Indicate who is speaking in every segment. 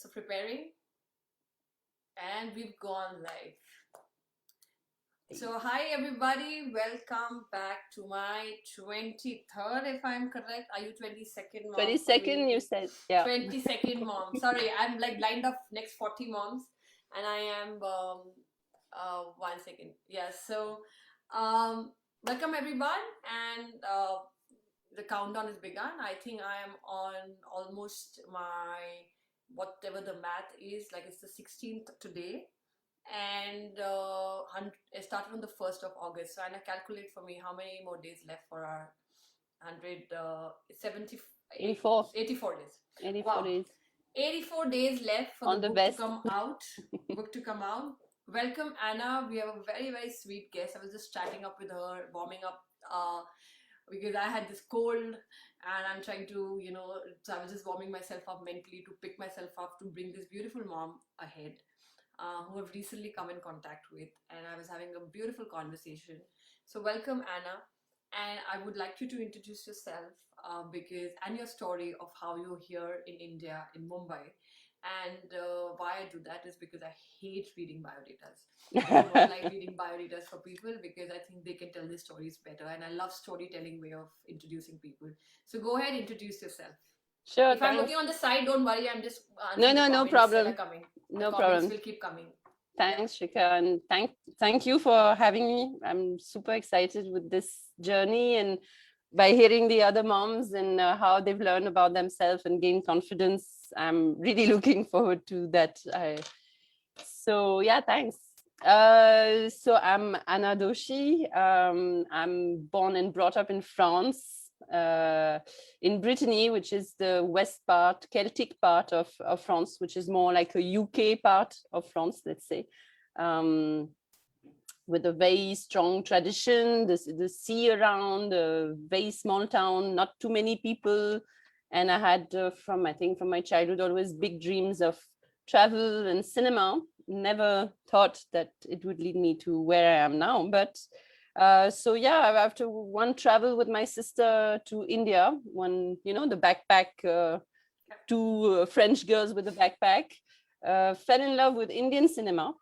Speaker 1: minutes of preparing, and we've gone live. So hi everybody, welcome back to my 23rd, if I'm correct. Are you 22nd mom?
Speaker 2: 22nd, you said, yeah.
Speaker 1: 22nd mom. Sorry, I'm like lined up next 40 moms, and I am 1 second. Yeah, so welcome everyone, and the countdown is begun. I think I am on almost my whatever the math is, like it's the 16th today, and it started on the 1st of August. So, and I calculate for me how many more days left for our 84 days.
Speaker 2: 84
Speaker 1: Wow.
Speaker 2: days.
Speaker 1: 84 days left for
Speaker 2: On
Speaker 1: the
Speaker 2: the
Speaker 1: book
Speaker 2: best.
Speaker 1: to come out. Book to come out. Welcome, Anna. We have a very, very sweet guest. I was just chatting up with her, warming up, because I had this cold and I'm trying to, so I was just warming myself up mentally to pick myself up to bring this beautiful mom ahead, who I've recently come in contact with, and I was having a beautiful conversation. So welcome, Anna, and I would like you to introduce yourself, and your story of how you're here in India, in Mumbai. And why I do that is because I hate reading biodatas. I do not like reading biodatas for people because I think they can tell their stories better, and I love storytelling way of introducing people. So go ahead, introduce yourself.
Speaker 2: Sure.
Speaker 1: If I'm looking on the side, don't worry. I'm just
Speaker 2: No problem.
Speaker 1: That are coming.
Speaker 2: No
Speaker 1: the
Speaker 2: problem.
Speaker 1: comments will keep coming.
Speaker 2: Thanks, Shika, and thank you for having me. I'm super excited with this journey, and by hearing the other moms and how they've learned about themselves and gained confidence, I'm really looking forward to that. So yeah, thanks. So I'm Anna Doshi. I'm born and brought up in France, in Brittany, which is the west part, Celtic part of France, which is more like a UK part of France, let's say, with a very strong tradition, the sea around, a very small town, not too many people. And I had, from my childhood, always big dreams of travel and cinema. Never thought that it would lead me to where I am now. But so yeah, after one travel with my sister to India, the backpack, two French girls with a backpack, fell in love with Indian cinema.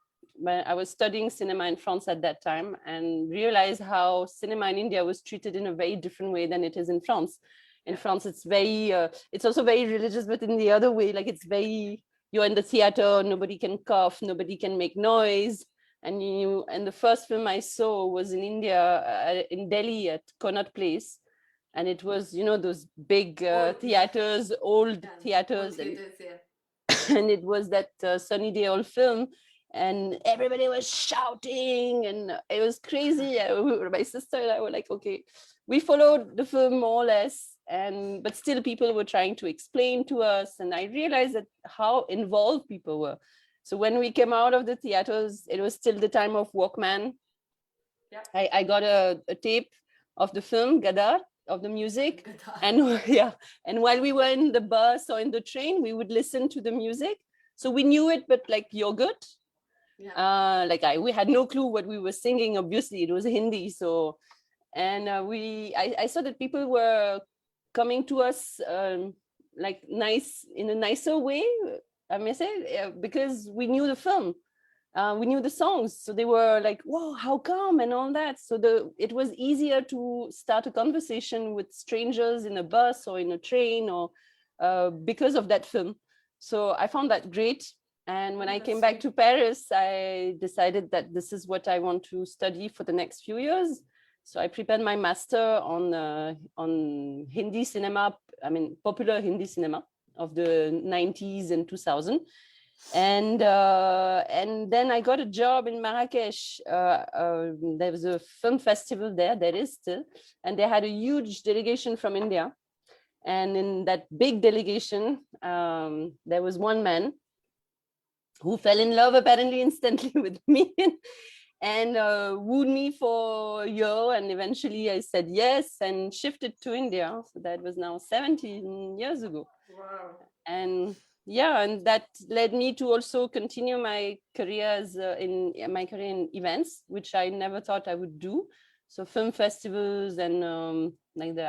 Speaker 2: I was studying cinema in France at that time and realized how cinema in India was treated in a very different way than it is in France. In France, it's it's also very religious, but in the other way, like you're in the theater, nobody can cough, nobody can make noise. And the first film I saw was in India, in Delhi at Connaught Place. And it was, those big theaters, old theaters. And it was that Sunny Deol film. And everybody was shouting and it was crazy. My sister and I were like, okay, we followed the film more or less, but still people were trying to explain to us. And I realized that how involved people were. So when we came out of the theaters, it was still the time of Walkman. Yeah. I got a tape of the film, Gadar, of the music. And yeah, and while we were in the bus or in the train, we would listen to the music. So we knew it, but like yogurt. Yeah. We had no clue what we were singing. Obviously, it was Hindi. So, and I saw that people were coming to us in a nicer way, I may say, because we knew the film. We knew the songs, so they were like, "Whoa, how come?" and all that. So it was easier to start a conversation with strangers in a bus or in a train, or because of that film. So I found that great. And when I came back to Paris, I decided that this is what I want to study for the next few years. So I prepared my master on Hindi cinema, popular Hindi cinema of the 90s and 2000. And then I got a job in Marrakesh. There was a film festival there is still, and they had a huge delegation from India. And in that big delegation, there was one man who fell in love apparently instantly with me and wooed me for a year. And eventually I said yes and shifted to India. So that was now 17 years ago.
Speaker 1: Wow.
Speaker 2: And yeah, and that led me to also continue my career in events, which I never thought I would do. So film festivals and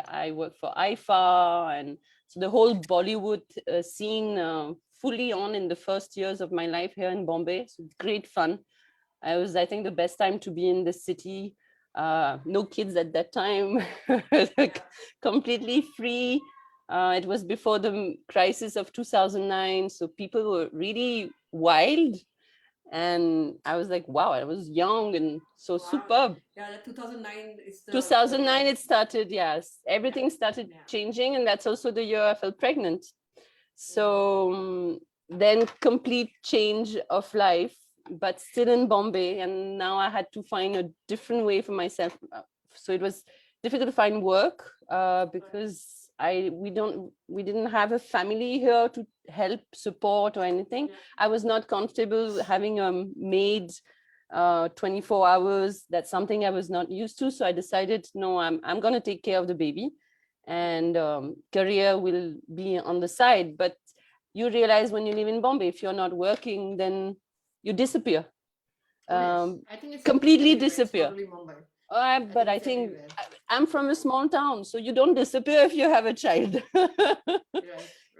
Speaker 2: I work for IFA, and so the whole Bollywood scene fully on in the first years of my life here in Bombay. So great fun. I think, the best time to be in the city. No kids at that time, like, completely free. It was before the crisis of 2009, so people were really wild, and I was like, wow, I was young and so
Speaker 1: Wow.
Speaker 2: superb.
Speaker 1: Yeah, that 2009 is the
Speaker 2: 2009 it started, yes, everything started changing, and that's also the year I felt pregnant. So then complete change of life, but still in Bombay, and now I had to find a different way for myself. So it was difficult to find work because we didn't have a family here to help support or anything. I was not comfortable having a maid 24 hours. That's something I was not used to. So I decided, no, I'm going to take care of the baby, and career will be on the side. But you realize when you live in Bombay, if you're not working, then you disappear.
Speaker 1: I think it's
Speaker 2: Completely
Speaker 1: everywhere.
Speaker 2: disappear.
Speaker 1: It's totally Mumbai.
Speaker 2: But I think I'm from a small town, so you don't disappear if you have a child.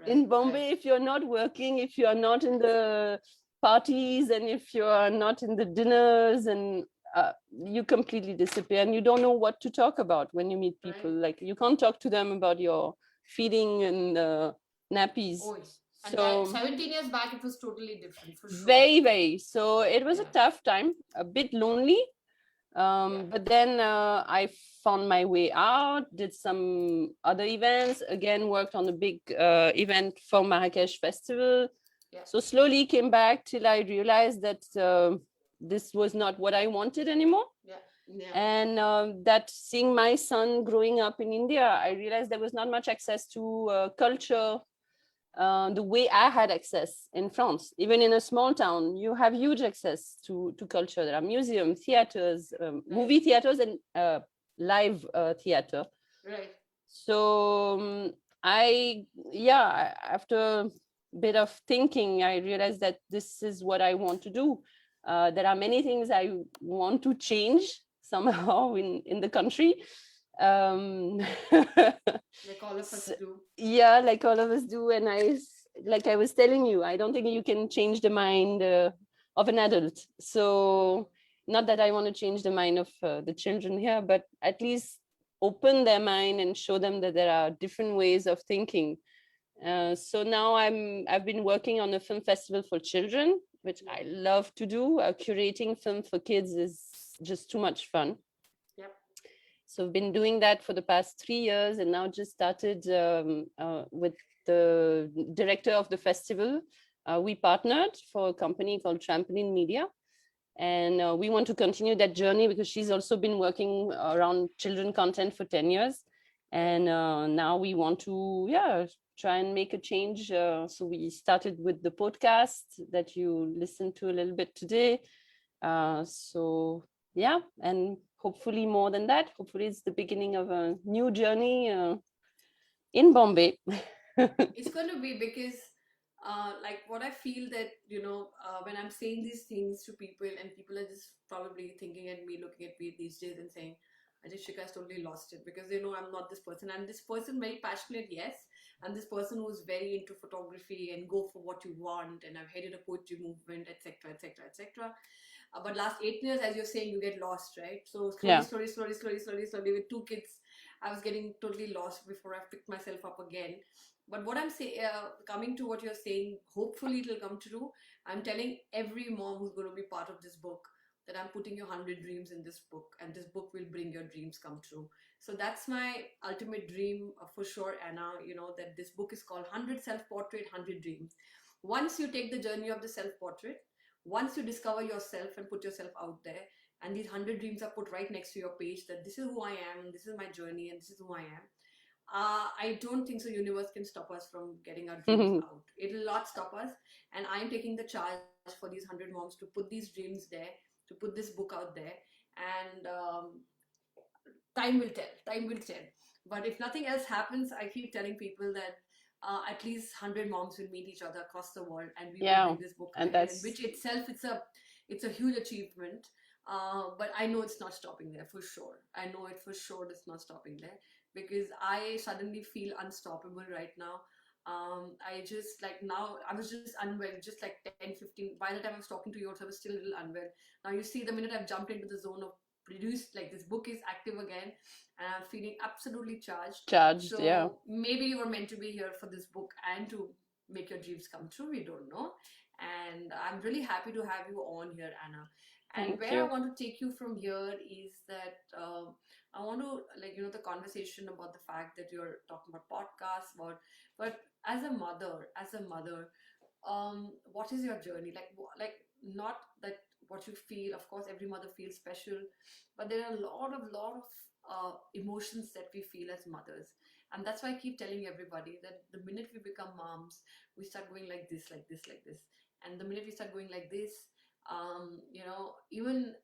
Speaker 2: In Bombay, if you're not working, if you're not in the parties, and if you're not in the dinners, and you completely disappear, and you don't know what to talk about when you meet people. Like, you can't talk to them about your feeding and nappies.
Speaker 1: Oh, and
Speaker 2: So
Speaker 1: 17 years back, it was totally different for sure.
Speaker 2: very. So it was a tough time, a bit lonely. But then I found my way out, did some other events, again worked on a big event for Marrakesh Festival. So slowly came back till I realized that this was not what I wanted anymore. And that seeing my son growing up in India, I realized there was not much access to culture the way I had access in France. Even in a small town, you have huge access to culture. There are museums, theaters, movie theaters, and live theater.
Speaker 1: Right.
Speaker 2: So after a bit of thinking, I realized that this is what I want to do. There are many things I want to change somehow in the country.
Speaker 1: Like all of us do.
Speaker 2: Yeah, like all of us do. And like I was telling you, I don't think you can change the mind of an adult. So not that I want to change the mind of the children here, but at least open their mind and show them that there are different ways of thinking. So now I've been working on a film festival for children, which I love to do. Curating film for kids is just too much fun. So I've been doing that for the past 3 years, and now just started with the director of the festival. We partnered for a company called Trampoline Media, and we want to continue that journey because she's also been working around children content for 10 years. And now we want to, try and make a change. So we started with the podcast that you listened to a little bit today. And hopefully more than that. Hopefully it's the beginning of a new journey in Bombay.
Speaker 1: It's going to be because like what I feel that, when I'm saying these things to people, and people are just probably thinking at me, looking at me these days and saying, I think Shika has totally lost it, because they know I'm not this person. I'm this person very passionate, yes. I'm this person who's very into photography and go for what you want, and I've headed a poetry movement, etc., etc., etc. But last 8 years, as you're saying, you get lost, right? So slowly with 2 kids, I was getting totally lost before I picked myself up again. But what I'm saying, coming to what you're saying, hopefully it'll come true. I'm telling every mom who's going to be part of this book that I'm putting your 100 dreams in this book, and this book will bring your dreams come true. So that's my ultimate dream for sure, Anna, that this book is called 100 Self-Portrait, 100 Dreams. Once you take the journey of the self-portrait, once you discover yourself and put yourself out there, and these 100 dreams are put right next to your page, that this is who I am, this is my journey, and this is who I am. I don't think so universe can stop us from getting our dreams out. It'll not stop us. And I'm taking the charge for these 100 moms to put these dreams there, to put this book out there. And time will tell. Time will tell. But if nothing else happens, I keep telling people that at least 100 moms will meet each other across the world, and we will bring this book
Speaker 2: and
Speaker 1: ahead, which itself, it's a huge achievement. But I know it's not stopping there for sure. I know it for sure it's not stopping there, because I suddenly feel unstoppable right now. I just like now I was just unwell, just like 10, 15. By the time I was talking to you also, I was still a little unwell. Now you see, the minute I've jumped into the zone of produced, like this book is active again, and I'm feeling absolutely charged.
Speaker 2: Charged, yeah.
Speaker 1: So maybe you were meant to be here for this book and to make your dreams come true. We don't know. And I'm really happy to have you on here, Anna. And
Speaker 2: Thank
Speaker 1: where I
Speaker 2: you.
Speaker 1: want to take you from here is that I want to, like, the conversation about the fact that you're talking about podcasts, about, but as a mother, what is your journey like? Like, not that what you feel. Of course, every mother feels special, but there are a lot of emotions that we feel as mothers, and that's why I keep telling everybody that the minute we become moms, we start going like this, like this, like this, and the minute we start going like this, even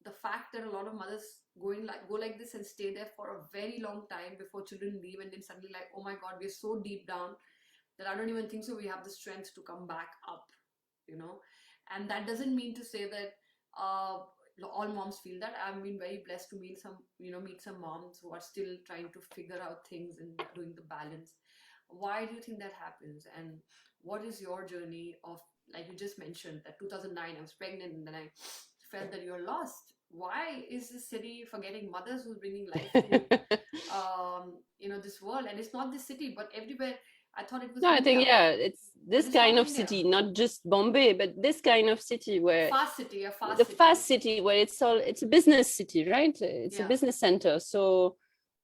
Speaker 1: the fact that a lot of mothers go like this and stay there for a very long time before children leave, and then suddenly like, oh my god, we're so deep down that I don't even think so we have the strength to come back up, you know. And that doesn't mean to say that uh, all moms feel that. I've been very blessed to meet some moms who are still trying to figure out things and doing the balance. Why do you think that happens, and what is your journey of, like you just mentioned, that 2009 I was pregnant and then I felt that you're lost. Why is this city forgetting mothers who's bringing life to this world? And it's not this city but everywhere. I thought it was
Speaker 2: No, I think,
Speaker 1: India,
Speaker 2: yeah, it's
Speaker 1: but
Speaker 2: this
Speaker 1: it's not
Speaker 2: kind of
Speaker 1: India.
Speaker 2: city, not just Bombay, but this kind of city where
Speaker 1: A
Speaker 2: the
Speaker 1: fast
Speaker 2: fast
Speaker 1: city.
Speaker 2: city where it's a business city, right? It's a
Speaker 1: Yeah,
Speaker 2: business center.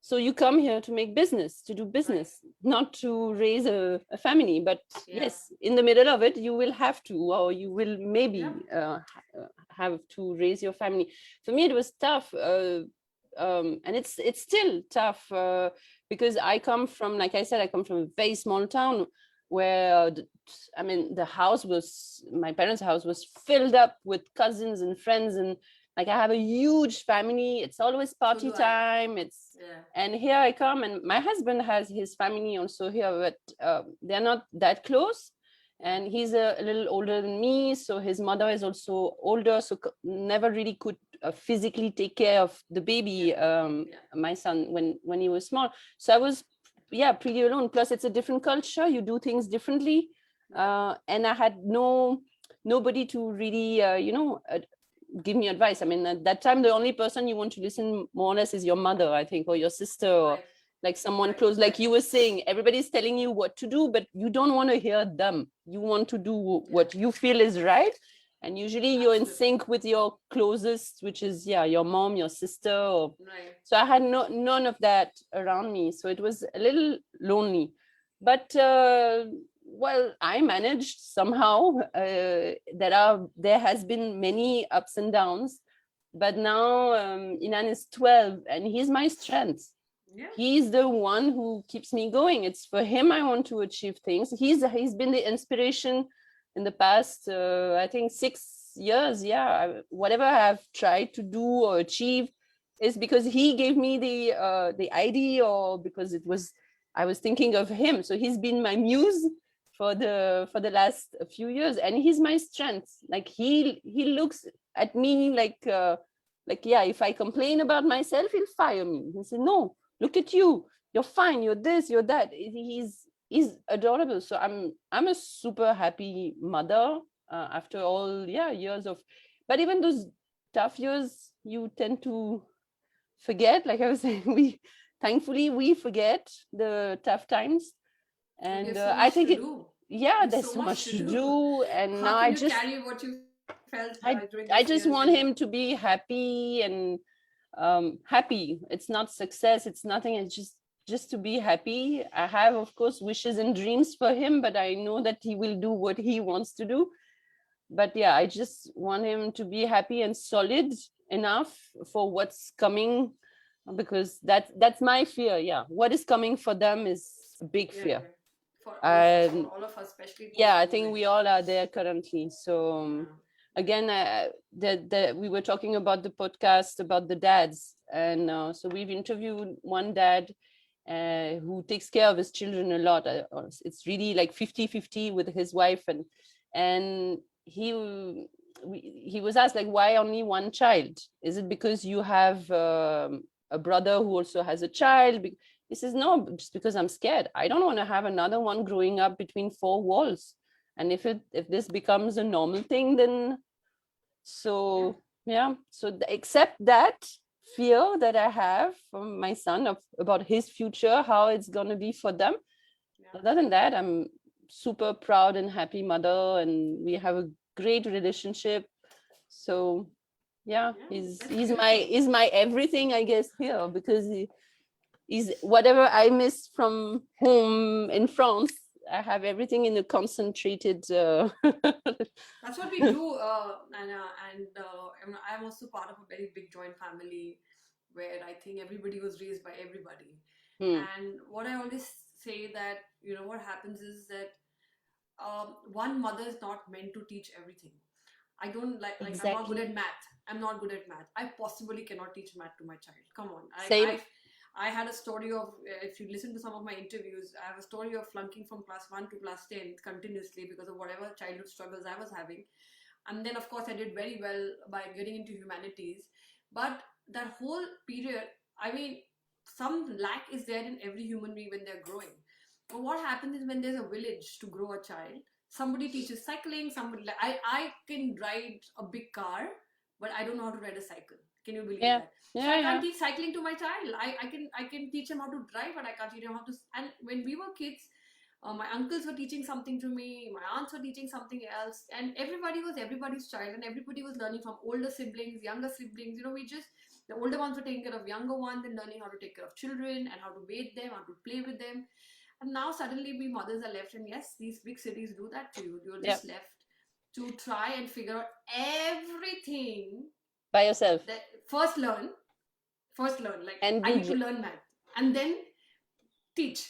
Speaker 2: So you come here to make business, to do
Speaker 1: right.
Speaker 2: business, not to raise a family. But
Speaker 1: Yeah,
Speaker 2: yes, in the middle of it, you will have to, or you will
Speaker 1: yeah,
Speaker 2: maybe have to raise your family. For me, it was tough, and it's still tough because I come from, like I said, I come from a very small town where I mean, my parents' house was filled up with cousins and friends, and like I have a huge family. It's always
Speaker 1: so
Speaker 2: party
Speaker 1: do I.
Speaker 2: time.
Speaker 1: Yeah,
Speaker 2: And here I come, and my husband has his family also here, but they're not that close.
Speaker 1: yeah,
Speaker 2: And he's a little older than me, so his mother is also older, so never really could physically take care of the baby,
Speaker 1: yeah, yeah,
Speaker 2: my son, when he was small. So I was, yeah, pretty alone. Plus, it's a different culture. You do things differently,
Speaker 1: yeah,
Speaker 2: and I had nobody to really, give me advice. I mean, at that time, the only person you want to listen more or less is your mother, I think, or your sister, or
Speaker 1: right,
Speaker 2: like someone
Speaker 1: right,
Speaker 2: close. Like
Speaker 1: right.
Speaker 2: you were saying, everybody's telling you what to do, but you don't want to hear them. You want to do
Speaker 1: Yeah,
Speaker 2: what you feel is right. And usually you're in
Speaker 1: absolutely.
Speaker 2: sync with your closest, which is, yeah, your mom, your sister. Or...
Speaker 1: Right.
Speaker 2: So I had none of that around me. So it was a little lonely. But well, I managed somehow. There has been many ups and downs, but now Inan is 12 and he's my strength.
Speaker 1: Yeah,
Speaker 2: He's the one who keeps me going. It's for him I want to achieve things. He's been the inspiration in the past, I think 6 years. Yeah, whatever I have tried to do or achieve is because he gave me the idea, or because it was I was thinking of him. So he's been my muse for the last few years, and he's my strength. Like he looks at me like, yeah, if I complain about myself, he'll fire me. He said, no, look at you, you're fine, you're this, you're that. He's adorable. So I'm a super happy mother after all, yeah, years of. But even those tough years, you tend to forget. Like I was saying, we thankfully we forget the tough times.
Speaker 1: and we
Speaker 2: And
Speaker 1: have so
Speaker 2: I
Speaker 1: much
Speaker 2: think
Speaker 1: to
Speaker 2: it,
Speaker 1: do.
Speaker 2: yeah,
Speaker 1: We have
Speaker 2: there's
Speaker 1: so
Speaker 2: so
Speaker 1: much
Speaker 2: much
Speaker 1: to
Speaker 2: to
Speaker 1: do.
Speaker 2: do. And
Speaker 1: How
Speaker 2: now
Speaker 1: can you carry what you felt
Speaker 2: I
Speaker 1: during those
Speaker 2: I
Speaker 1: years?
Speaker 2: just
Speaker 1: And
Speaker 2: want him to be happy, and happy. It's not success, it's nothing. It's just to be happy. I have, of course, wishes and dreams for him, but I know that he will do what he wants to do. But yeah, I just want him to be happy and solid enough for what's coming, because that's my fear. Yeah, what is coming for them is a big
Speaker 1: yeah,
Speaker 2: fear.
Speaker 1: yeah. For
Speaker 2: And
Speaker 1: all of us, especially
Speaker 2: yeah,
Speaker 1: post
Speaker 2: I think
Speaker 1: COVID.
Speaker 2: we all are there currently. So
Speaker 1: Yeah, yeah,
Speaker 2: again, we were talking about the podcast about the dads, and so we've interviewed one dad who takes care of his children a lot. It's really like 50-50 with his wife, and he was asked, like, why only one child? Is it because you have a brother who also has a child? He says, no, just because I'm scared. I don't want to have another one growing up between four walls. And if this becomes a normal thing, then so yeah. So except that fear that I have from my son about his future, how it's gonna be for them.
Speaker 1: Yeah.
Speaker 2: Other than that, I'm super proud and happy mother, and we have a great relationship. So yeah,
Speaker 1: That's
Speaker 2: he's
Speaker 1: beautiful.
Speaker 2: my everything, I guess, here, because he's whatever I miss from home in France. I have everything in a concentrated.
Speaker 1: That's what we do, Anna. I'm also part of a very big joint family where I think everybody was raised by everybody.
Speaker 2: Hmm,
Speaker 1: And what I always say that, what happens is that one mother is not meant to teach everything. I don't like I'm not good
Speaker 2: exactly.
Speaker 1: at math. I'm not good at math. I possibly cannot teach math to my child. Come on.
Speaker 2: Same.
Speaker 1: I had a story of, if you listen to some of my interviews, I have a story of flunking from class 1 to class 10 continuously because of whatever childhood struggles I was having. And then of course I did very well by getting into humanities. But that whole period, I mean, some lack is there in every human being when they're growing. But what happens is when there's a village to grow a child, somebody teaches cycling, somebody, like I can ride a big car, but I don't know how to ride a cycle. Can you believe
Speaker 2: Yeah,
Speaker 1: that? So
Speaker 2: yeah,
Speaker 1: I
Speaker 2: yeah.
Speaker 1: can't teach cycling to my child. I can teach him how to drive, but I can't teach him how to. And when we were kids, my uncles were teaching something to me, my aunts were teaching something else, and everybody was everybody's child, and everybody was learning from older siblings, younger siblings. We just, the older ones were taking care of younger ones and learning how to take care of children and how to bathe them, how to play with them. And now suddenly we mothers are left, and yes, these big cities do that to you. You're
Speaker 2: Yeah.
Speaker 1: just left to try and figure out everything.
Speaker 2: By yourself.
Speaker 1: That first learn, like
Speaker 2: And
Speaker 1: I need to learn math, and then teach,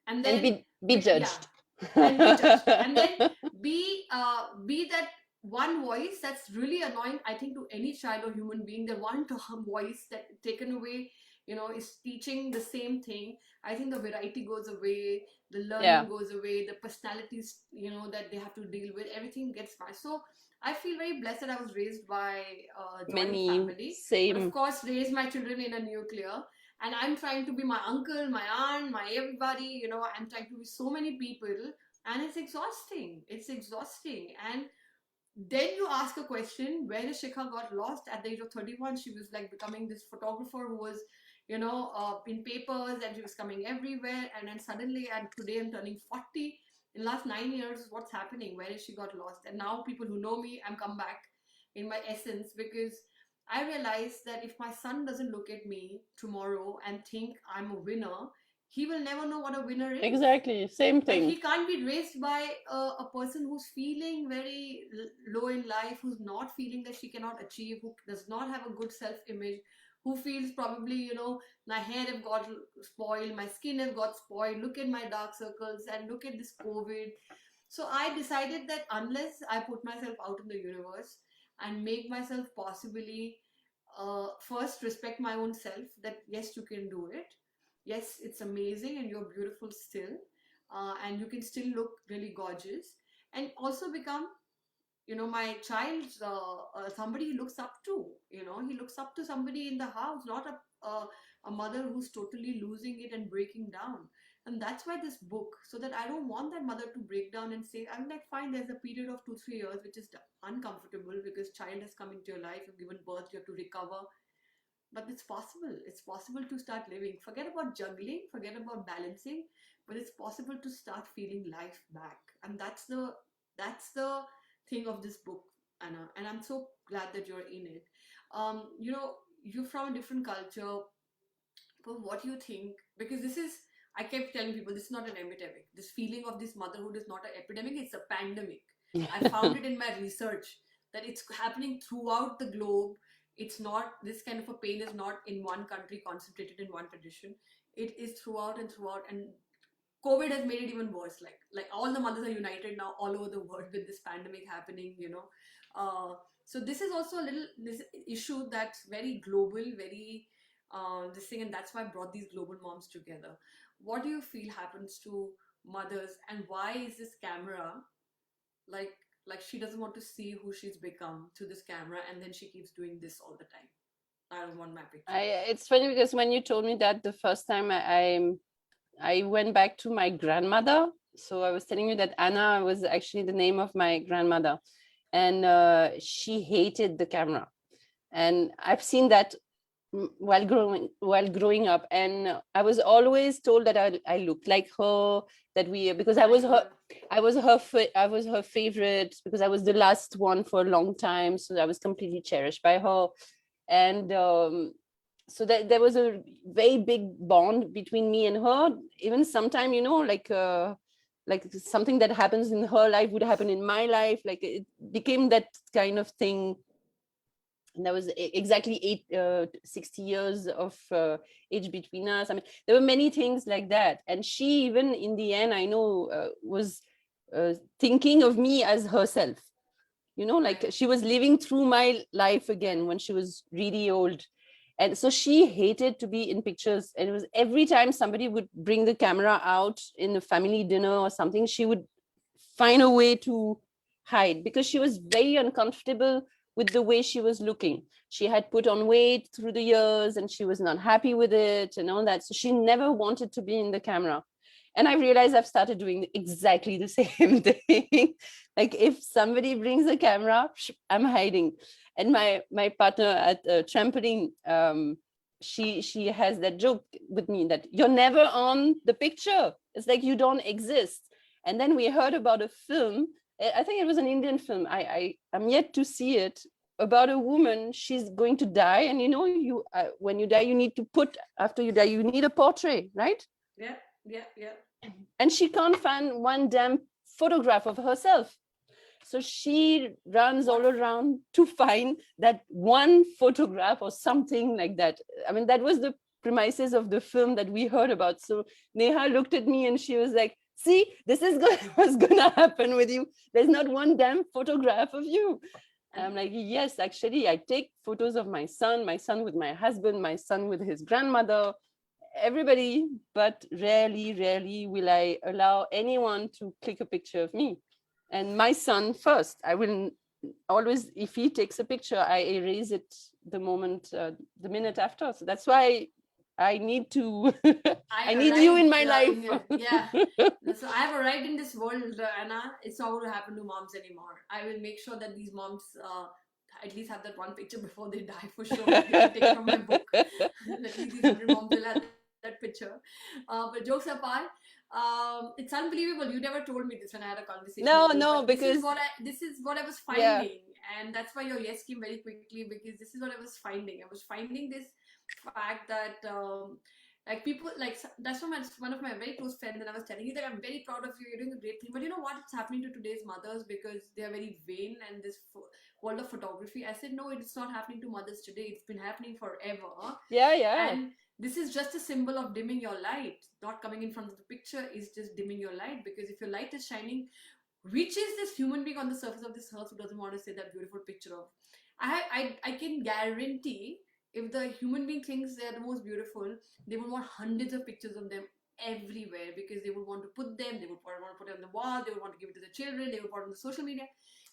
Speaker 1: and then
Speaker 2: be
Speaker 1: yeah,
Speaker 2: judged.
Speaker 1: and be judged, and then be that one voice that's really annoying, I think, to any child or human being. The one to voice that taken away, is teaching the same thing. I think the variety goes away, the
Speaker 2: Yeah,
Speaker 1: learning goes away, the personalities, that they have to deal with, everything gets by. So I feel very blessed that I was raised by a joint
Speaker 2: many
Speaker 1: family, but of
Speaker 2: same.
Speaker 1: course raised my children in a nuclear. And I'm trying to be my uncle, my aunt, my everybody. I'm trying to be so many people, and it's exhausting. It's exhausting. And then you ask a question, where is Shikha got lost at the age of 31? She was like becoming this photographer who was, in papers, and she was coming everywhere. And then suddenly, and today I'm turning 40. In the last 9 years, what's happening? Where is she got lost? And now people who know me, I'm come back in my essence, because I realize that if my son doesn't look at me tomorrow and think I'm a winner, he will never know what a winner is.
Speaker 2: Exactly, same
Speaker 1: Like,
Speaker 2: thing.
Speaker 1: he can't be raised by a person who's feeling very low in life, who's not feeling that she cannot achieve, who does not have a good self image, who feels probably, my hair have got spoiled, my skin has got spoiled, look at my dark circles, and look at this COVID. So I decided that unless I put myself out in the universe and make myself possibly, first respect my own self, that yes, you can do it, yes, it's amazing and you're beautiful still, and you can still look really gorgeous, and also become, my child's, somebody he looks up to. He looks up to somebody in the house, not a mother who's totally losing it and breaking down. And that's why this book, so that I don't want that mother to break down and say, I'm like, fine, there's a period of 2-3 years which is uncomfortable because child has come into your life, you've given birth, you have to recover. But it's possible. It's possible to start living. Forget about juggling, forget about balancing, but it's possible to start feeling life back. And that's the thing of this book, Anna. And I'm so glad that you're in it. You're from a different culture, but what do you think? Because this is, I kept telling people, this is not an epidemic. This feeling of this motherhood is not an epidemic, it's a pandemic. I found it in my research that it's happening throughout the globe. It's not, this kind of a pain is not in one country concentrated in one tradition. It is throughout and throughout. And COVID has made it even worse. Like all the mothers are united now all over the world with this pandemic happening. So this is also a little this issue that's very global, very this thing, and that's why I brought these global moms together. What do you feel happens to mothers, and why is this camera like she doesn't want to see who she's become through this camera, and then she keeps doing this all the time? I don't want my picture.
Speaker 2: It's funny because when you told me that the first time, I went back to my grandmother. So I was telling you that Anna was actually the name of my grandmother, and she hated the camera. And I've seen that while growing up, and I was always told that I looked like her, that we because
Speaker 1: Oh my God.
Speaker 2: I was her favorite because I was the last one for a long time, so I was completely cherished by her. And so that there was a very big bond between me and her. Even sometime, like something that happens in her life would happen in my life, like it became that kind of thing. And there was exactly 60 years of age between us. I mean, there were many things like that, and she, even in the end, I know, was thinking of me as herself, like
Speaker 1: Right.
Speaker 2: she was living through my life again when she was really old. And so she hated to be in pictures, and it was every time somebody would bring the camera out in a family dinner or something, she would find a way to hide, because she was very uncomfortable with the way she was looking. She had put on weight through the years and she was not happy with it and all that, so she never wanted to be in the camera. And I realized I've started doing exactly the same thing. Like if somebody brings a camera, I'm hiding. And my partner at trampoline, she has that joke with me that you're never on the picture. It's like you don't exist. And then we heard about a film. I think it was an Indian film. I'm yet to see it, about a woman. She's going to die, and you when you die, you need to put, after you die, you need a portrait, right?
Speaker 1: Yeah, yeah, yeah.
Speaker 2: And she can't find one damn photograph of herself. So she runs
Speaker 1: What?
Speaker 2: all around to find that one photograph or something like that. I mean, that was the premises of the film that we heard about. So Neha looked at me and she was like, see, this is what's going to happen with you. There's not one damn photograph of you. And
Speaker 1: And
Speaker 2: I'm like, yes, actually, I take photos of my son with my husband, my son with his grandmother, everybody, but rarely will I allow anyone to click a picture of me. And my son first. I will always, if he takes a picture, I erase it the minute after. So that's why I need to,
Speaker 1: I
Speaker 2: I need you in
Speaker 1: arrived
Speaker 2: my life.
Speaker 1: in your, yeah. So I have arrived in this world, Anna. It's not going to happen to moms anymore. I will make sure that these moms at least have that one picture before they die for sure. You can take it from my book. At least these 100 moms will have that picture. But jokes apart, it's unbelievable. You never told me this when I had a conversation with
Speaker 2: No,
Speaker 1: you. But
Speaker 2: no, because
Speaker 1: this is what I was
Speaker 2: yeah.
Speaker 1: finding, and that's why your yes came very quickly, because this is what I was finding. I was finding this fact that like people like that's one of my very close friends, and I was telling you that I'm very proud of you. You're doing a great thing, but you know what's happening to today's mothers, because they are very vain and this world of photography. I said no, it's not happening to mothers today. It's been happening forever,
Speaker 2: Yeah.
Speaker 1: and this is just a symbol of dimming your light. Not coming in front of the picture is just dimming your light, because if your light is shining, which is this human being on the surface of this earth who doesn't want to see that beautiful picture of? I can guarantee, if the human being thinks they're the most beautiful, they would want hundreds of pictures of them everywhere, because they would want to put them, they would want to put it on the wall, they would want to give it to the children, they would put it on the social media.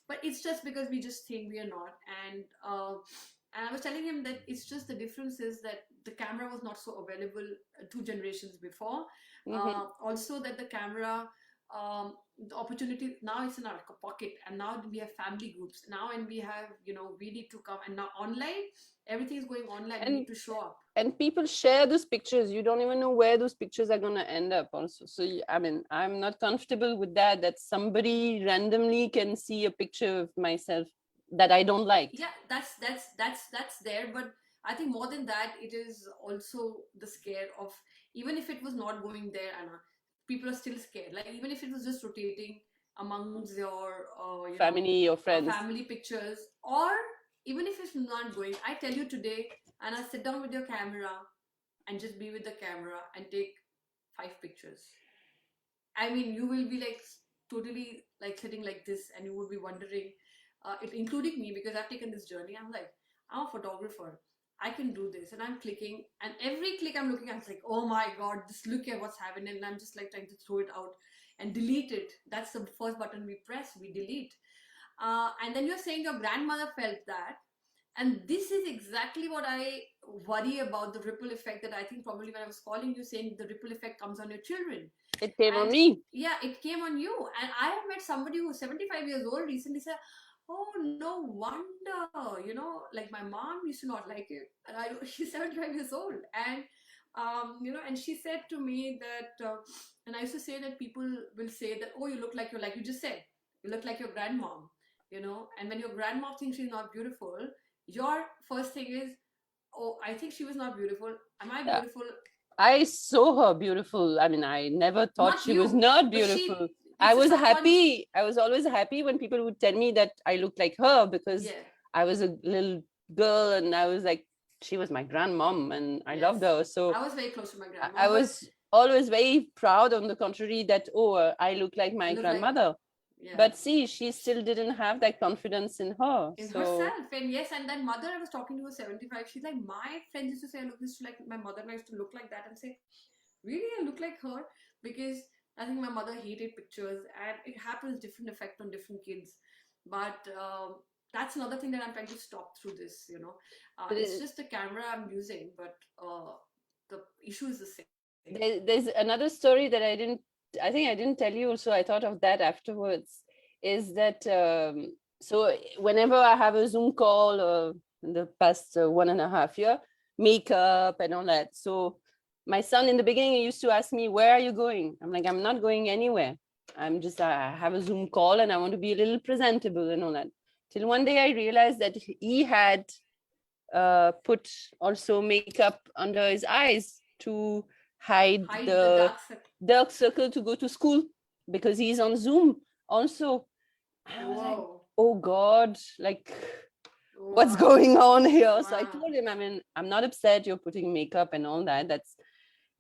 Speaker 1: But it's just because we just think we are not. And I was telling him that it's just the difference is that the camera was not so available 2 generations before.
Speaker 2: Mm-hmm.
Speaker 1: Also, that the camera, the opportunity now it's in our pocket, and now we have family groups now, and we have, we need to come, and now online, everything is going online. We
Speaker 2: And
Speaker 1: need to show up.
Speaker 2: and people share those pictures. You don't even know where those pictures are going to end up also. So I mean, I'm not comfortable with that somebody randomly can see a picture of myself that I don't like.
Speaker 1: Yeah, that's there, but I think more than that, it is also the scare of, even if it was not going there, Anna, people are still scared. Like even if it was just rotating amongst your
Speaker 2: Family or friends.
Speaker 1: family pictures, or even if it's not going, I tell you today, Anna, sit down with your camera and just be with the camera and take 5 pictures. I mean, you will be like totally like sitting like this, and you would be wondering, including me, because I've taken this journey. I'm like, I'm a photographer. I can do this, and I'm clicking, and every click I'm looking at, it's like, oh my god, just look at what's happening, and I'm just like trying to throw it out and delete it. That's the first button we press, we delete. And then you're saying your grandmother felt that. And this is exactly what I worry about, the ripple effect, that I think probably when I was calling you saying the ripple effect comes on your children.
Speaker 2: It came on
Speaker 1: And
Speaker 2: me.
Speaker 1: yeah, it came on you. And I have met somebody who's 75 years old recently said, oh, no wonder, like my mom used to not like it. And she's 75 years old. And, and she said to me that, and I used to say that people will say that, oh, you look like like you just said, you look like your grandmom, and when your grandmom thinks she's not beautiful, your first thing is, oh, I think she was not beautiful. Am I
Speaker 2: Yeah.
Speaker 1: beautiful?
Speaker 2: I saw her beautiful. I mean, I never thought
Speaker 1: Not
Speaker 2: she was
Speaker 1: you,
Speaker 2: not
Speaker 1: but
Speaker 2: beautiful. I
Speaker 1: it's a
Speaker 2: was
Speaker 1: someone.
Speaker 2: happy. I was always happy when people would tell me that I looked like her, because
Speaker 1: Yeah.
Speaker 2: I was a little girl and I was like, she was my grandmom and I
Speaker 1: Yes.
Speaker 2: loved her. So
Speaker 1: I was very close to my
Speaker 2: I
Speaker 1: grandmom, but
Speaker 2: was always very proud, on the contrary, that, oh, I look like my
Speaker 1: you look like,
Speaker 2: grandmother.
Speaker 1: yeah,
Speaker 2: But see, she still didn't have that confidence in her.
Speaker 1: in
Speaker 2: So
Speaker 1: herself. And yes, and then mother I was talking to was 75. She's like, my friends used to say I look this like my mother, and I used to look like that and say, really, I look like her? Because I think my mother hated pictures, and it happens different effect on different kids. But that's another thing that I'm trying to stop through this. It's just the camera I'm using, but the issue is the same.
Speaker 2: there's another story that I think I didn't tell you, so I thought of that afterwards, is that so whenever I have a Zoom call, in the past 1.5 year, makeup and all that. So my son in the beginning, he used to ask me, where are you going? I'm like, I'm not going anywhere. I have a Zoom call and I want to be a little presentable and all that. Till one day I realized that he had put also makeup under his eyes to hide
Speaker 1: Hide the
Speaker 2: the
Speaker 1: dark side.
Speaker 2: dark circle to go to school, because he's on Zoom also. I was like,
Speaker 1: Whoa.
Speaker 2: oh God, like, what's
Speaker 1: Wow.
Speaker 2: going on here? So I
Speaker 1: Wow.
Speaker 2: told him, I mean, I'm not upset you're putting makeup and all that.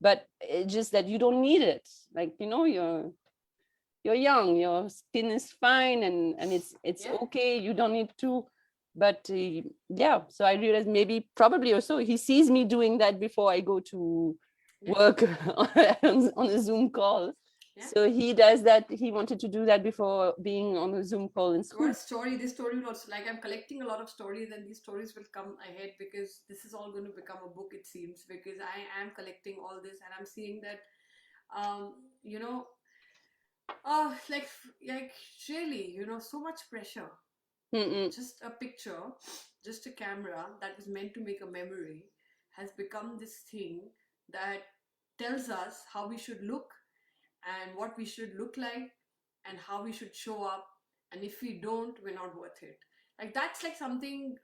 Speaker 2: But it's just that you don't need it. Like, you're young, your skin is fine, and it's
Speaker 1: Yeah.
Speaker 2: okay, you don't need to. But yeah, so I realized maybe probably also he sees me doing that before I go to
Speaker 1: Yeah.
Speaker 2: work on a Zoom call.
Speaker 1: Yeah.
Speaker 2: So he does that, he wanted to do that before being on a Zoom call in
Speaker 1: What
Speaker 2: school.
Speaker 1: a story. This story will also, like, I'm collecting a lot of stories, and these stories will come ahead because this is all going to become a book, it seems, because I am collecting all this and I'm seeing that, um, you know, like really, so much pressure.
Speaker 2: Mm-mm.
Speaker 1: Just a picture, just a camera that was meant to make a memory has become this thing that tells us how we should look and what we should look like and how we should show up, and if we don't, we're not worth it. Like, that's like something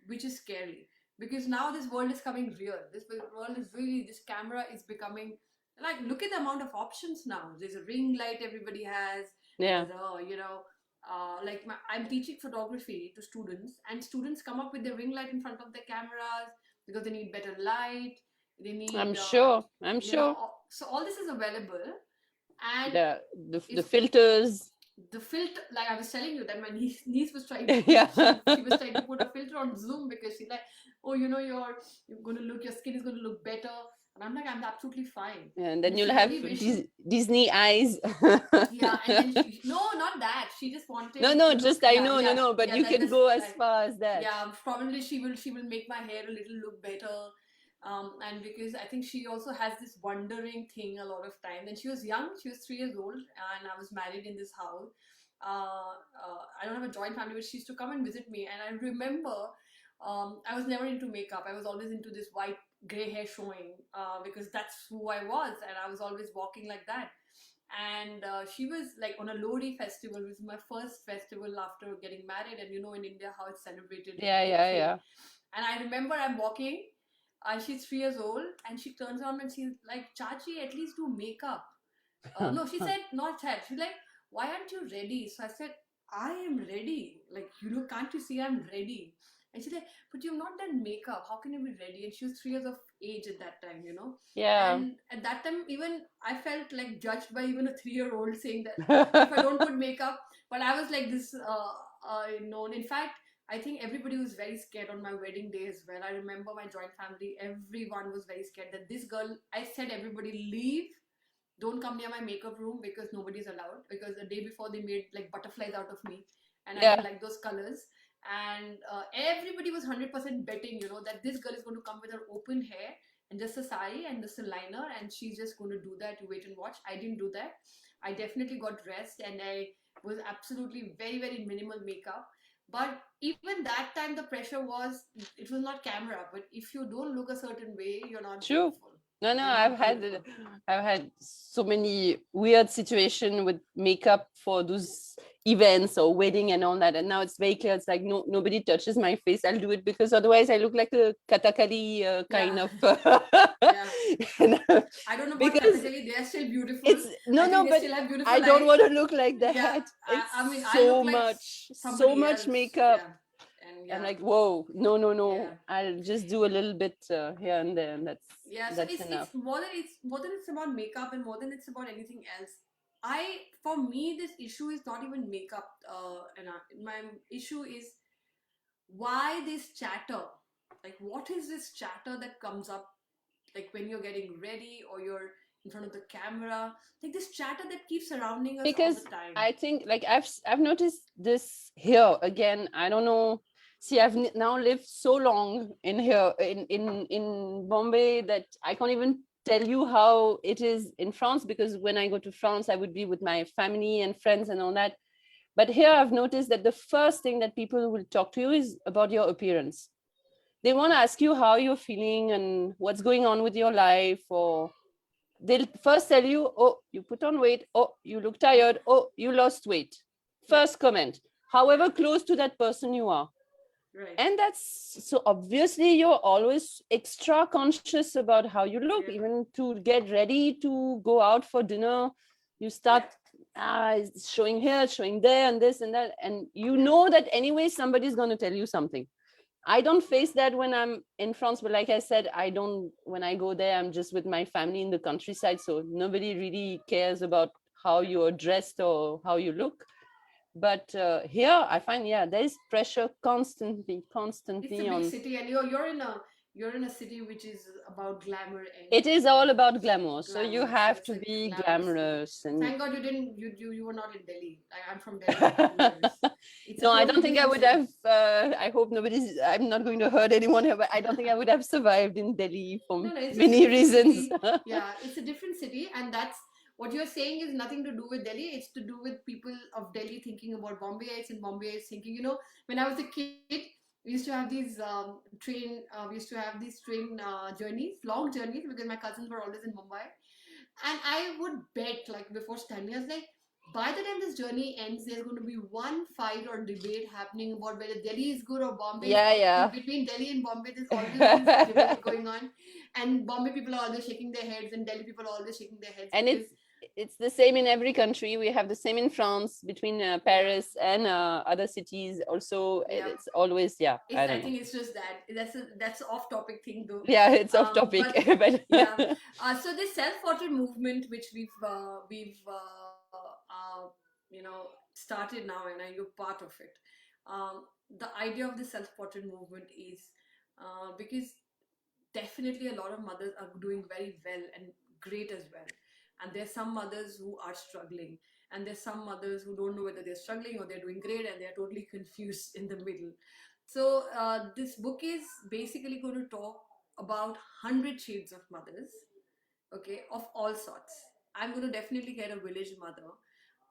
Speaker 1: which is scary, because now this world is coming real. This world is really, this camera is becoming like, look at the amount of options now. There's a ring light everybody has.
Speaker 2: Yeah,
Speaker 1: There's I'm teaching photography to students, and students come up with the ring light in front of the cameras because they need better light. They
Speaker 2: I'm
Speaker 1: need
Speaker 2: sure, I'm sure.
Speaker 1: so all this is available. And
Speaker 2: The
Speaker 1: it's
Speaker 2: filters.
Speaker 1: the filter, like I was telling you that my niece was trying to
Speaker 2: Yeah.
Speaker 1: she was trying to put a filter on Zoom because she's like, oh, you're going to look, your skin is going to look better. And I'm like, I'm absolutely fine.
Speaker 2: And
Speaker 1: And
Speaker 2: then
Speaker 1: if
Speaker 2: you'll
Speaker 1: you
Speaker 2: have
Speaker 1: really wish,
Speaker 2: Disney eyes.
Speaker 1: yeah. And then no, not that, she just
Speaker 2: No,
Speaker 1: wanted to
Speaker 2: no,
Speaker 1: look,
Speaker 2: just I
Speaker 1: yeah,
Speaker 2: know, no,
Speaker 1: yeah,
Speaker 2: no, but
Speaker 1: yeah,
Speaker 2: you
Speaker 1: that
Speaker 2: can
Speaker 1: this,
Speaker 2: go as
Speaker 1: like,
Speaker 2: far as that.
Speaker 1: yeah, probably she will make my hair a little look better. And because I think she also has this wondering thing a lot of time. And she was young, she was 3 years old, and I was married in this house. I don't have a joint family, but she used to come and visit me. And I remember, I was never into makeup. I was always into this white gray hair showing, because that's who I was, and I was always walking like that. And she was like on a Lodi festival, which was my first festival after getting married. And in India how it's celebrated in a
Speaker 2: Yeah,
Speaker 1: big
Speaker 2: yeah,
Speaker 1: thing.
Speaker 2: yeah.
Speaker 1: And I remember I'm walking, and she's 3 years old, and she turns around and she's like, Chachi, at least do makeup. No, she said, not that. She's like, why aren't you ready? So I said, I am ready. Like, can't you see I'm ready? And she's like, but you've not done makeup. How can you be ready? And she was 3 years of age at that time.
Speaker 2: Yeah.
Speaker 1: And at that time, even I felt like judged by even a 3-year-old saying that if I don't put makeup. But I was like this, known. In fact, I think everybody was very scared on my wedding day as well. I remember my joint family, everyone was very scared that this girl, I said, everybody leave, don't come near my makeup room because nobody's allowed, because the day before they made like butterflies out of me, and I didn't
Speaker 2: Yeah.
Speaker 1: like those colors. and everybody was 100% betting, that this girl is going to come with her open hair and just a sari and just a liner, and she's just going to do that. You wait and watch. I didn't do that. I definitely got dressed, and I was absolutely very, very minimal makeup. But even that time, the pressure was, it was not camera, but if you don't look a certain way, you're not
Speaker 2: True.
Speaker 1: beautiful.
Speaker 2: No,
Speaker 1: You're
Speaker 2: I've
Speaker 1: not
Speaker 2: had
Speaker 1: beautiful.
Speaker 2: I've had so many weird situation with makeup for those events or wedding and all that, and now it's very clear. It's like nobody touches my face. I'll do it because otherwise I look like a katakali kind
Speaker 1: Yeah,
Speaker 2: of.
Speaker 1: yeah.
Speaker 2: And,
Speaker 1: I don't know about
Speaker 2: because
Speaker 1: Kathakali. They are still beautiful.
Speaker 2: it's
Speaker 1: I think
Speaker 2: no,
Speaker 1: they
Speaker 2: but
Speaker 1: still have beautiful
Speaker 2: I don't
Speaker 1: eyes.
Speaker 2: want to look like
Speaker 1: Yeah,
Speaker 2: that.
Speaker 1: I mean,
Speaker 2: It's
Speaker 1: I look like
Speaker 2: so
Speaker 1: somebody
Speaker 2: much
Speaker 1: else.
Speaker 2: makeup.
Speaker 1: Yeah, and
Speaker 2: I'm
Speaker 1: yeah,
Speaker 2: like, whoa, no.
Speaker 1: yeah,
Speaker 2: I'll just do a little bit here and there, and
Speaker 1: yeah. So
Speaker 2: that's enough.
Speaker 1: it's more than it's about makeup, and more than it's about anything else. For me, this issue is not even makeup. And my issue is why this chatter. Like, what is this chatter that comes up? Like when you're getting ready or you're in front of the camera, like this chatter that keeps surrounding us all the
Speaker 2: Because
Speaker 1: time.
Speaker 2: I think like I've noticed this here again. I don't know. See, I've now lived so long in here in Bombay that I can't even tell you how it is in France, because when I go to France, I would be with my family and friends and all that. But here I've noticed that the first thing that people will talk to you is about your appearance. They want to ask you how you're feeling and what's going on with your life, or they'll first tell you, oh, you put on weight, oh, you look tired, oh, you lost weight.
Speaker 1: Yeah,
Speaker 2: First comment, however close to that person you are.
Speaker 1: right.
Speaker 2: And that's so obviously you're always extra conscious about how you look,
Speaker 1: Yeah,
Speaker 2: even to get ready to go out for dinner. You start
Speaker 1: yeah,
Speaker 2: showing here, showing there, and this and that. And you
Speaker 1: yeah,
Speaker 2: know that anyway, somebody's going to tell you something. I don't face that when I'm in France, but like I said, I don't, when I go there, I'm just with my family in the countryside. So nobody really cares about how you're dressed or how you look. But here I find, yeah, there is pressure
Speaker 1: it's a
Speaker 2: constantly
Speaker 1: big
Speaker 2: on.
Speaker 1: city, and you're in a city which is about glamour and
Speaker 2: It is all about glamour. So you
Speaker 1: glamour. So
Speaker 2: have
Speaker 1: it's
Speaker 2: to
Speaker 1: a
Speaker 2: be
Speaker 1: glamorous city.
Speaker 2: glamorous and
Speaker 1: Thank God you didn't you were not in Delhi. I'm from Delhi for 2 years. It's a
Speaker 2: no, I don't
Speaker 1: totally
Speaker 2: think I
Speaker 1: different
Speaker 2: would
Speaker 1: city.
Speaker 2: have. I hope nobody's. I'm not going to hurt anyone here, but I don't think I would have survived in Delhi for
Speaker 1: No, no, it's a
Speaker 2: many
Speaker 1: different
Speaker 2: reasons.
Speaker 1: city. Yeah, it's a different city, and that's what you're saying is nothing to do with Delhi. It's to do with people of Delhi thinking about Bombay, and Bombay is thinking. When I was a kid, we used to have these train. We used to have these train journeys, long journeys, because my cousins were always in Mumbai, and I would bet, like before standing, I was like, by the time this journey ends, there's going to be one fight or debate happening about whether Delhi is good or Bombay is
Speaker 2: Yeah,
Speaker 1: good.
Speaker 2: yeah.
Speaker 1: Because between Delhi and Bombay, there's always been this debate going on, and Bombay people are always shaking their heads, and Delhi people are always shaking their heads
Speaker 2: And
Speaker 1: because
Speaker 2: it's the same in every country. We have the same in France between
Speaker 1: yeah,
Speaker 2: Paris and other cities. Also,
Speaker 1: yeah.
Speaker 2: it's always, yeah. I
Speaker 1: I
Speaker 2: don't know.
Speaker 1: think it's just that that's an off-topic thing though.
Speaker 2: Yeah, it's off topic,
Speaker 1: But
Speaker 2: but
Speaker 1: yeah, so this self-portrait movement, which we've started now, and you're part of it. The idea of the self-portrait movement is because definitely a lot of mothers are doing very well and great as well, and there's some mothers who are struggling, and there's some mothers who don't know whether they're struggling or they're doing great, and they're totally confused in the middle. So this book is basically going to talk about 100 shades of mothers, okay, of all sorts. I'm going to definitely get a village mother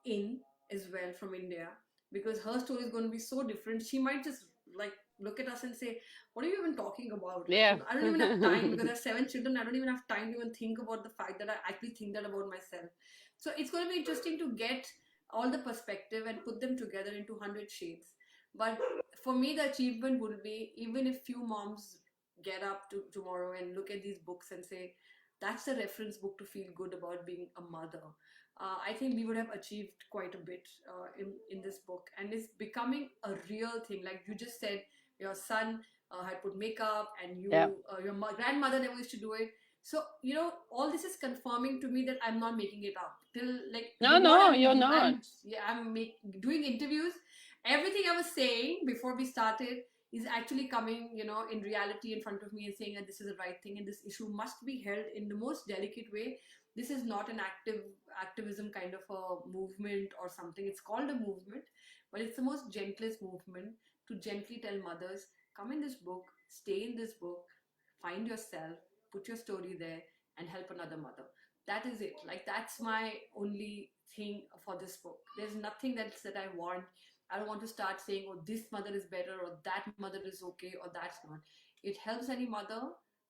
Speaker 1: in as well from India, because her story is going to be so different. She might just like look at us and say, "What are you even talking about? Like,
Speaker 2: yeah.
Speaker 1: I don't even have time because I have 7 children. I don't even have time to even think about the fact that I actually think that about myself." So it's going to be interesting to get all the perspective and put them together into 100 shades. But for me, the achievement would be, even if few moms get up to tomorrow and look at these books and say, "That's a reference book to feel good about being a mother." I think we would have achieved quite a bit in this book, and it's becoming a real thing. Like you just said, your son had put makeup, and
Speaker 2: Yeah.
Speaker 1: your grandmother never used to do it. So all this is confirming to me that I'm not making it up. Till like
Speaker 2: No,
Speaker 1: the more
Speaker 2: no, you're not.
Speaker 1: doing interviews, everything I was saying before we started is actually coming, in reality in front of me and saying that this is the right thing and this issue must be held in the most delicate way. This is not an activism kind of a movement or something. It's called a movement, but it's the most gentlest movement to gently tell mothers, come in this book, stay in this book, find yourself, put your story there, and help another mother. That is it. Like, that's my only thing for this book. There's nothing else that I want. I don't want to start saying, oh, this mother is better, or that mother is okay, or that's not. It helps any mother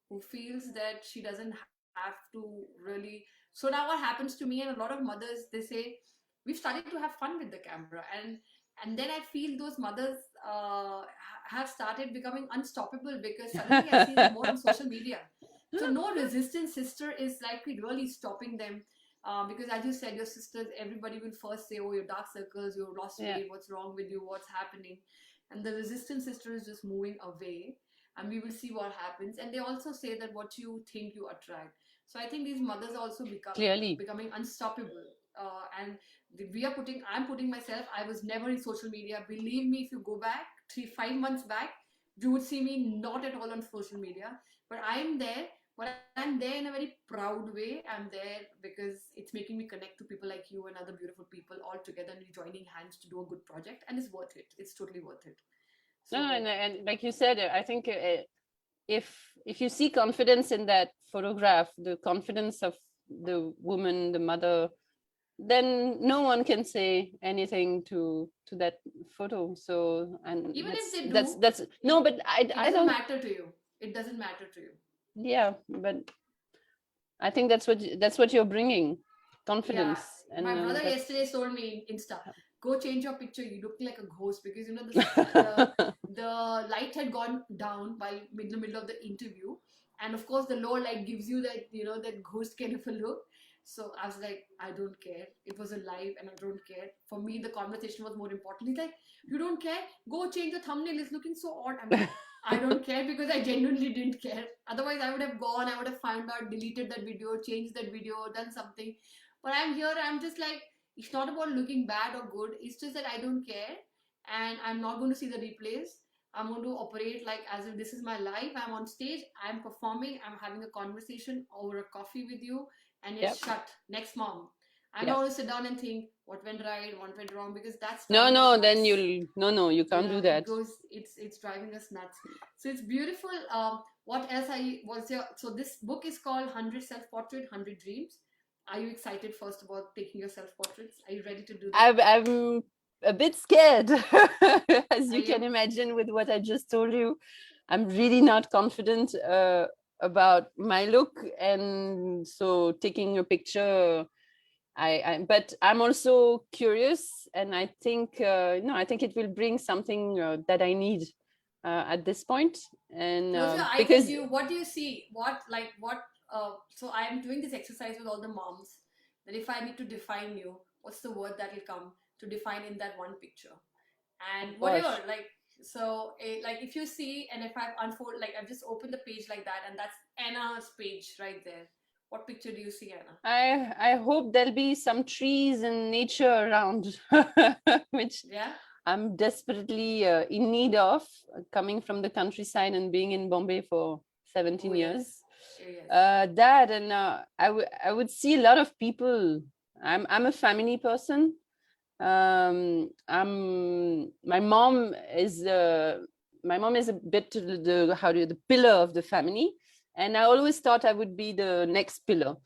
Speaker 1: who feels that she doesn't have to really. So now what happens to me and a lot of mothers, they say, we've started to have fun with the camera, and then I feel those mothers have started becoming unstoppable because suddenly I see them more on social media. So no resistant sister is likely really stopping them. Because as you said, your sisters, everybody will first say, oh, your dark circles, you've lost
Speaker 2: Yeah.
Speaker 1: weight, what's wrong with you, what's happening? And the resistant sister is just moving away, and we will see what happens. And they also say that what you think you attract. So I think these mothers also
Speaker 2: Clearly.
Speaker 1: becoming unstoppable. And I'm putting myself, I was never in social media. Believe me, if you go back 5 months back, you would see me not at all on social media. But I'm there, but I'm there in a very proud way. I'm there because it's making me connect to people like you and other beautiful people all together, and we're joining hands to do a good project, and it's worth it. It's totally worth it. So
Speaker 2: No, and like you said, I think if you see confidence in that photograph, the confidence of the woman, the mother, then no one can say anything to that photo. So, and
Speaker 1: even if they do,
Speaker 2: that's no, but
Speaker 1: it
Speaker 2: I
Speaker 1: doesn't
Speaker 2: don't.
Speaker 1: matter to you. It doesn't matter to you.
Speaker 2: Yeah, but I think that's what you're bringing, confidence.
Speaker 1: Yeah,
Speaker 2: And
Speaker 1: my brother
Speaker 2: that's
Speaker 1: yesterday told me in Insta, go change your picture. You look like a ghost because you know the light had gone down while in the middle of the interview, and of course the lower light gives you that that ghost kind of a look. So I was like, I don't care. It was a live, and I don't care. For me, the conversation was more important. He's like, you don't care? Go change the thumbnail. It's looking so odd. I'm like, I don't care because I genuinely didn't care. Otherwise, I would have gone. I would have found out, deleted that video, changed that video, done something. But I'm here, I'm just like, it's not about looking bad or good. It's just that I don't care, and I'm not going to see the replays. I'm going to operate like as if this is my life. I'm on stage, I'm performing, I'm having a conversation over a coffee with you, and it's
Speaker 2: Yep.
Speaker 1: shut. Next, mom. I'm
Speaker 2: Yep.
Speaker 1: not going to sit down and think what went right, what went wrong, because that's
Speaker 2: No,
Speaker 1: driving us
Speaker 2: then
Speaker 1: nuts.
Speaker 2: you can't do that.
Speaker 1: It's driving us nuts. So it's beautiful. What else so this book is called 100 Self Portrait, 100 Dreams. Are you excited first about taking your self portraits? Are you ready to do that?
Speaker 2: I'm a bit scared, as
Speaker 1: Are
Speaker 2: you can
Speaker 1: you?
Speaker 2: imagine with what I just told you. I'm really not confident about my look, and so taking a picture. But I'm also curious, and I think no, I think it will bring something that I need at this point, and
Speaker 1: Close your eyes and
Speaker 2: because
Speaker 1: what do you see? So I am doing this exercise with all the moms, that if I need to define you, what's the word that will come to define in that one picture? And whatever,
Speaker 2: gosh,
Speaker 1: like, so like if you see, and if I've unfold, like I've just opened the page like that, and that's Anna's page right there. What picture do you see, Anna?
Speaker 2: I hope there'll be some trees and nature around, which
Speaker 1: Yeah.
Speaker 2: I'm desperately in need of, coming from the countryside and being in Bombay for 17
Speaker 1: Oh
Speaker 2: years.
Speaker 1: yes. Oh, yes.
Speaker 2: That, and I would see a lot of people. I'm a family person. My mom is a bit the pillar of the family, and I always thought I would be the next pillar,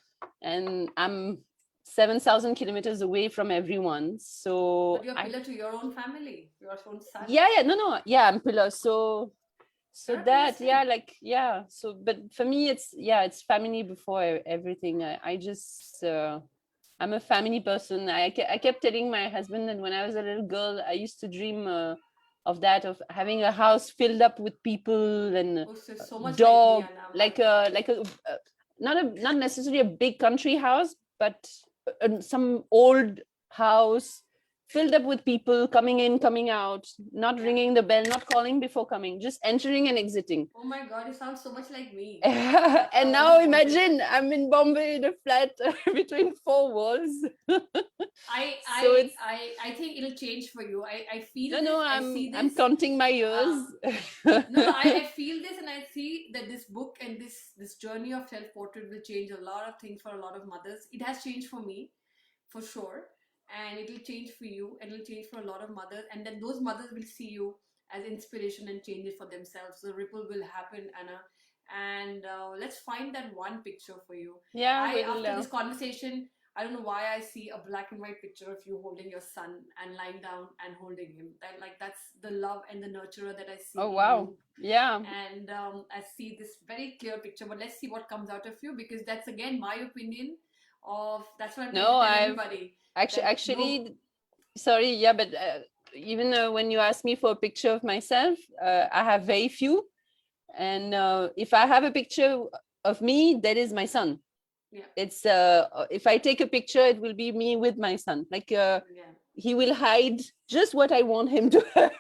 Speaker 2: and I'm 7,000 kilometers away from everyone. So
Speaker 1: But you're a pillar to your own family, your own son.
Speaker 2: no, yeah, I'm pillar. So
Speaker 1: You're a pillar
Speaker 2: that,
Speaker 1: still.
Speaker 2: so but for me it's family before everything. I just I'm a family person. I kept telling my husband that when I was a little girl, I used to dream of that, of having a house filled up with people and
Speaker 1: Oh, so much like me,
Speaker 2: dog,
Speaker 1: Anna.
Speaker 2: like a not necessarily a big country house, but some old house filled up with people coming in, coming out, not ringing the bell, not calling before coming, just entering and exiting.
Speaker 1: Oh my god, you sound so much like me.
Speaker 2: And
Speaker 1: I
Speaker 2: now
Speaker 1: always wanted.
Speaker 2: imagine I'm in Bombay in a flat between four walls.
Speaker 1: I
Speaker 2: So
Speaker 1: I
Speaker 2: it's
Speaker 1: I think it'll change for you. I feel
Speaker 2: no,
Speaker 1: this. I see
Speaker 2: I'm
Speaker 1: this.
Speaker 2: counting my years.
Speaker 1: No, I feel this, and I see that this book and this journey of self portrait will change a lot of things for a lot of mothers. It has changed for me, for sure, and it'll change for you, and it'll change for a lot of mothers. And then those mothers will see you as inspiration and changes for themselves. The ripple will happen, Anna. And let's find that one picture for you.
Speaker 2: Yeah,
Speaker 1: After this conversation, I don't know why I see a black and white picture of you holding your son and lying down and holding him. That's the love and the nurturer that I see
Speaker 2: oh
Speaker 1: in
Speaker 2: wow,
Speaker 1: you.
Speaker 2: yeah.
Speaker 1: And I see this very clear picture. But let's see what comes out of you, because that's again my opinion of. That's what I'm trying
Speaker 2: No,
Speaker 1: to tell
Speaker 2: I've
Speaker 1: everybody.
Speaker 2: actually, sorry, yeah, but even when you ask me for a picture of myself, I have very few. And if I have a picture of me, that is my son.
Speaker 1: Yeah.
Speaker 2: It's if I take a picture, it will be me with my son. Like he will hide just what I want him to,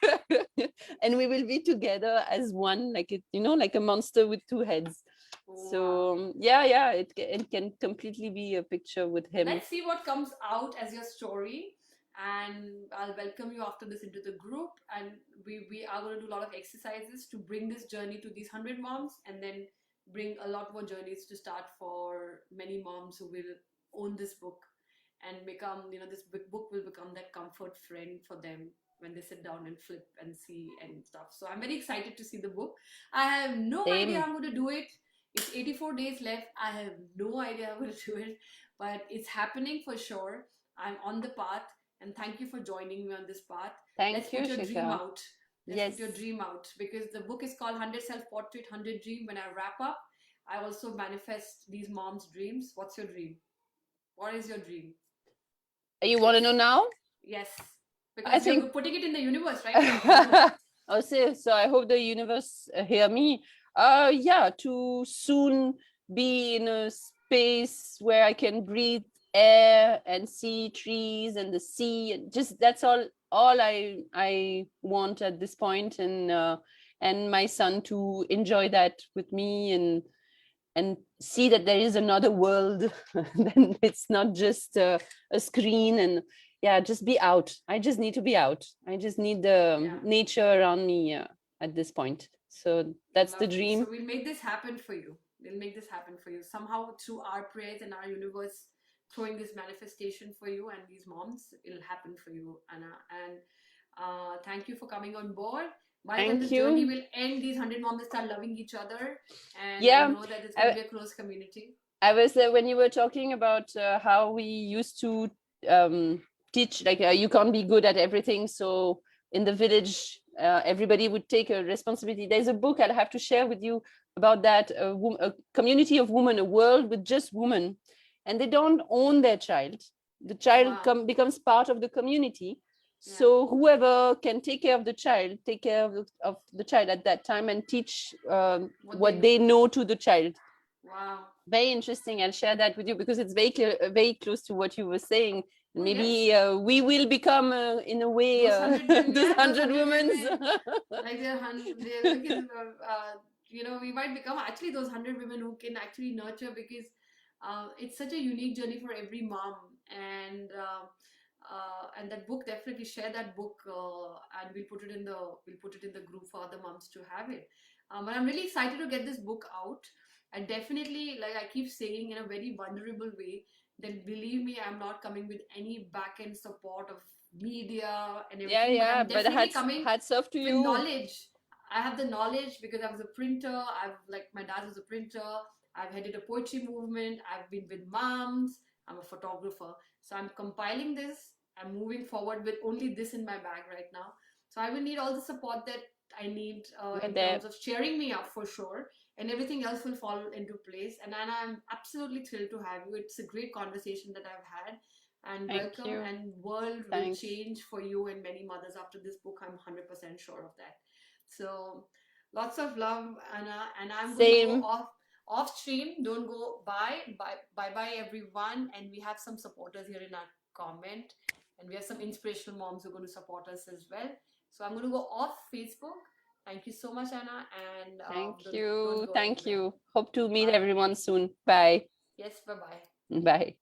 Speaker 2: and we will be together as one, like it, like a monster with two heads.
Speaker 1: Wow.
Speaker 2: So yeah, it can completely be a picture with him.
Speaker 1: Let's see what comes out as your story, and I'll welcome you after this into the group. And we are going to do a lot of exercises to bring this journey to these 100 moms, and then bring a lot more journeys to start for many moms who will own this book and become, this book will become that comfort friend for them when they sit down and flip and see and stuff. So I'm very excited to see the book. I have no idea how I'm going to do it. It's 84 days left. I have no idea how I'm going to do it, but it's happening for sure. I'm on the path, and thank you for joining me on this path. Let's put your dream out. Let's put your dream out, because the book is called 100 Self-Portrait, 100 Dream. When I wrap up, I also manifest these moms' dreams. What's your dream? What is your dream?
Speaker 2: You want to know now?
Speaker 1: Yes, because you're putting it in the universe right now.
Speaker 2: Oh, so I hope the universe hear me. Yeah, to soon be in a space where I can breathe air and see trees and the sea, and just that's all I want at this point, and my son to enjoy that with me, and see that there is another world. Then it's not just a screen, and yeah, just be out. I just need to be out. I just need the nature around me at this point. So that's the dream.
Speaker 1: So we'll make this happen for you. We'll make this happen for you somehow through our prayers and our universe throwing this manifestation for you and these moms. It'll happen for you, Anna. And thank you for coming on board. By then the journey will end, these 100 moms will start loving each other, and I know that it's going to be a close community.
Speaker 2: I was when you were talking about how we used to teach, like you can't be good at everything, so in the village everybody would take a responsibility. There's a book I'll have to share with you about that, a community of women, a world with just women, and they don't own their child. The child becomes part of the community. So whoever can take care of the child, take care of the child at that time, and teach what they know to the child.
Speaker 1: Wow.
Speaker 2: Very interesting. I'll share that with you, because it's very close to what you were saying. Maybe we will become, in a way, those 100 women.
Speaker 1: Like we might become actually those 100 women who can actually nurture, because it's such a unique journey for every mom. And that book, definitely share that book, and we'll put it in the group for other moms to have it. But I'm really excited to get this book out. And definitely, like I keep saying, in a very vulnerable way, that believe me, I'm not coming with any back-end support of media and everything.
Speaker 2: Yeah,
Speaker 1: but
Speaker 2: hats off to you.
Speaker 1: Knowledge. I have the knowledge because I was a printer. My dad was a printer. I've headed a poetry movement. I've been with moms. I'm a photographer. So I'm compiling this. I'm moving forward with only this in my bag right now. So I will need all the support that I need in terms of cheering me up, for sure. And everything else will fall into place. And I'm absolutely thrilled to have you. It's a great conversation that I've had. And welcome. And world will change for you and many mothers after this book. I'm 100% sure of that. So lots of love, Anna. And I'm going to go off stream. Don't go bye everyone. And we have some supporters here in our comment. And we have some inspirational moms who are going to support us as well. So I'm going to go off Facebook. Thank you so much, Anna. And thank you. Hope to meet everyone soon. Bye. Yes, bye-bye. Bye.